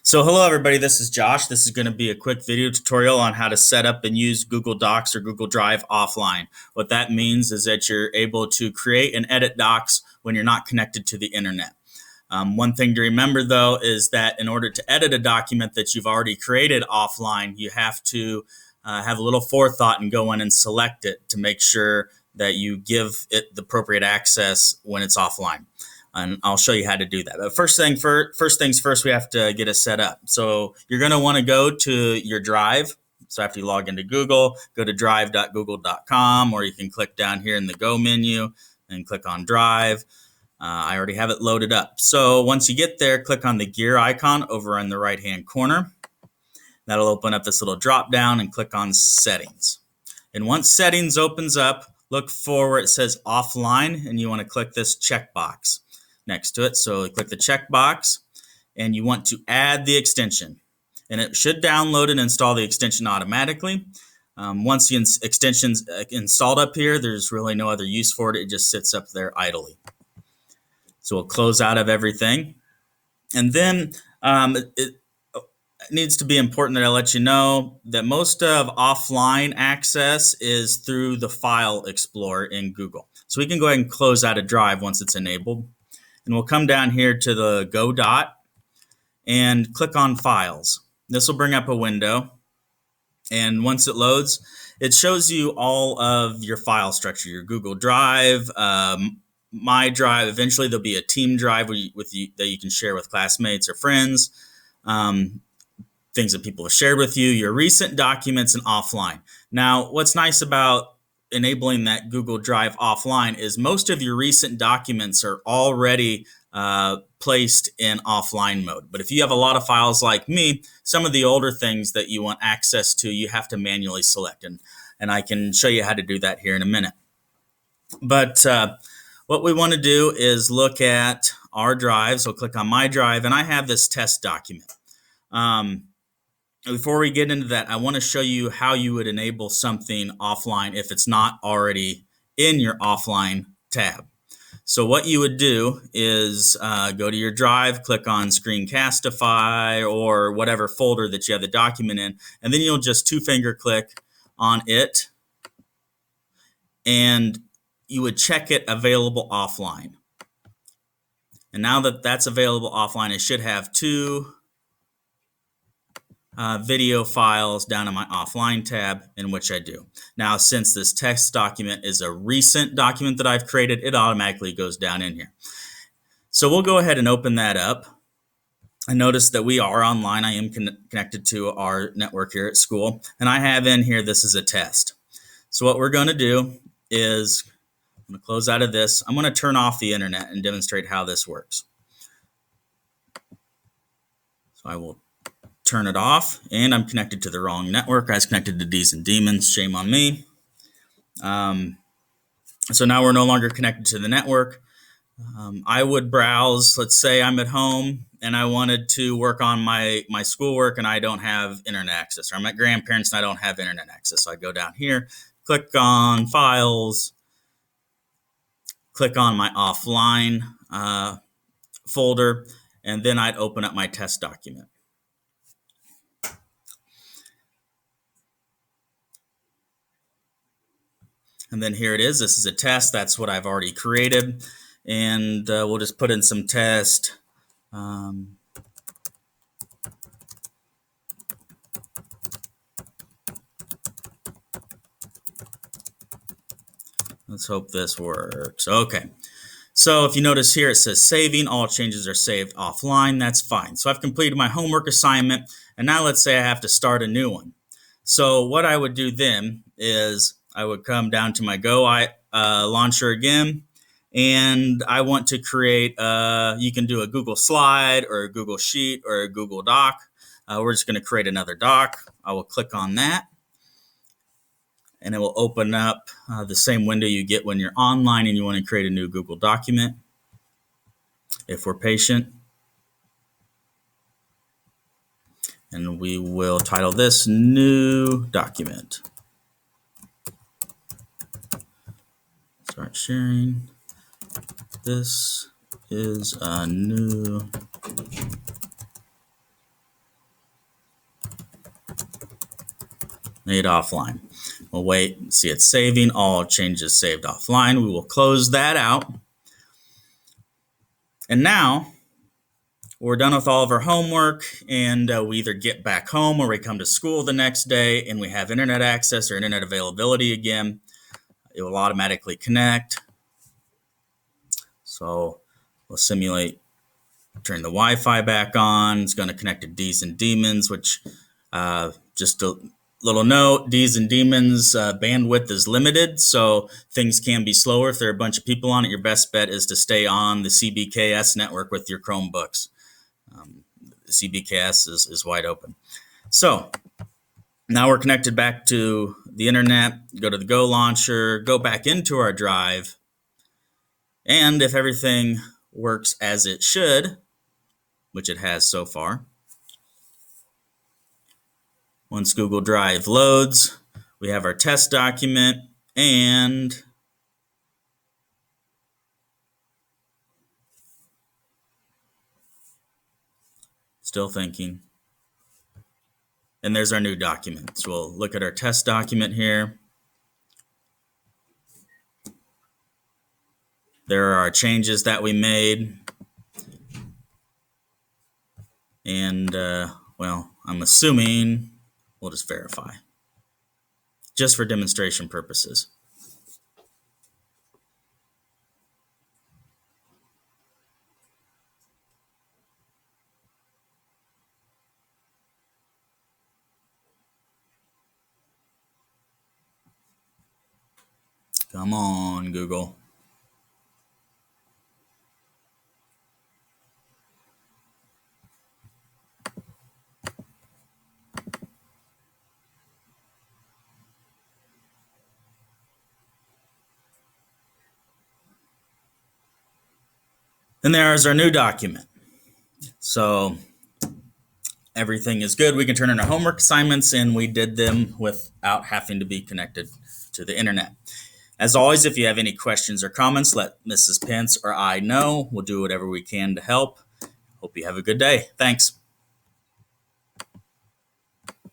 So hello everybody, this is Josh. This is going to be a quick video tutorial on how to set up and use Google Docs or Google Drive offline. What that means is that you're able to create and edit docs when you're not connected to the internet. One thing to remember though is that in order to edit a document that you've already created offline, you have to have a little forethought and go in and select it to make sure that you give it the appropriate access when it's offline. And I'll show you how to do that. But first things first, we have to get it set up. So you're going to want to go to your Drive. So after you log into Google, go to drive.google.com, or you can click down here in the Go menu and click on Drive. I already have it loaded up. So once you get there, click on the gear icon over in the right-hand corner. That'll open up this little drop down and click on Settings. And once Settings opens up, look for where it says Offline, and you want to click this checkbox next to it. So click the checkbox, and you want to add the extension. And it should download and install the extension automatically. Once the extension's installed up here, there's really no other use for it. It just sits up there idly. So we'll close out of everything. And then it needs to be important that I let you know that most of offline access is through the File Explorer in Google. So we can go ahead and close out a Drive once it's enabled. And we'll come down here to the Go dot and click on Files. This will bring up a window. And once it loads, it shows you all of your file structure, your Google Drive, My Drive. Eventually, there'll be a team drive that you can share with classmates or friends, things that people have shared with you, your recent documents, and offline. Now, what's nice about enabling that Google Drive offline is most of your recent documents are already placed in offline mode. But if you have a lot of files like me, some of the older things that you want access to, you have to manually select. And I can show you how to do that here in a minute. But what we want to do is look at our drive. So click on My Drive, and I have this test document. Before we get into that, I want to show you how you would enable something offline if it's not already in your offline tab. So what you would do is go to your Drive, click on Screencastify or whatever folder that you have the document in, and then you'll just two-finger click on it, and you would check it available offline. And now that that's available offline, it should have two video files down in my offline tab, in which I do. Now, since this text document is a recent document that I've created, it automatically goes down in here. So we'll go ahead and open that up. I notice that we are online. I am connected to our network here at school, and I have in here, this is a test. So what we're going to do is, I'm going to close out of this. I'm going to turn off the internet and demonstrate how this works. So I will turn it off, and I'm connected to the wrong network. I was connected to D's and Demons. Shame on me. So now we're no longer connected to the network. I would browse. Let's say I'm at home and I wanted to work on my schoolwork and I don't have internet access, or I'm at grandparents and I don't have internet access. So I go down here, click on Files, click on my offline folder, and then I'd open up my test document. And then here it is. This is a test. That's what I've already created. And we'll just put in some test. Let's hope this works. Okay. So if you notice here, it says saving. All changes are saved offline. That's fine. So I've completed my homework assignment. And now let's say I have to start a new one. So what I would do then is I would come down to my Go launcher again, and I want to create, you can do a Google Slide or a Google Sheet or a Google Doc. We're just going to create another doc. I will click on that, and it will open up the same window you get when you're online and you want to create a new Google document, if we're patient. And we will title this New Document. Start sharing. This is a new made offline. We'll wait and see it saving. All changes saved offline. We will close that out. And now we're done with all of our homework, and we either get back home or we come to school the next day and we have internet access or internet availability again. It will automatically connect. So we'll simulate, turn the Wi-Fi back on. It's going to connect to D's and Demons, which just a little note, D's and Demons bandwidth is limited, so things can be slower. If there are a bunch of people on it, your best bet is to stay on the CBKS network with your Chromebooks. The CBKS is wide open. So now we're connected back to the internet. Go to the Go launcher, go back into our drive, and if everything works as it should, which it has so far, once Google Drive loads, we have our test document and still thinking. And there's our new document. So we'll look at our test document here. There are our changes that we made. And, well, I'm assuming we'll just verify, just for demonstration purposes. Come on, Google. And there's our new document. So everything is good. We can turn in our homework assignments, and we did them without having to be connected to the internet. As always, if you have any questions or comments, let Mrs. Pence or I know. We'll do whatever we can to help. Hope you have a good day. Thanks.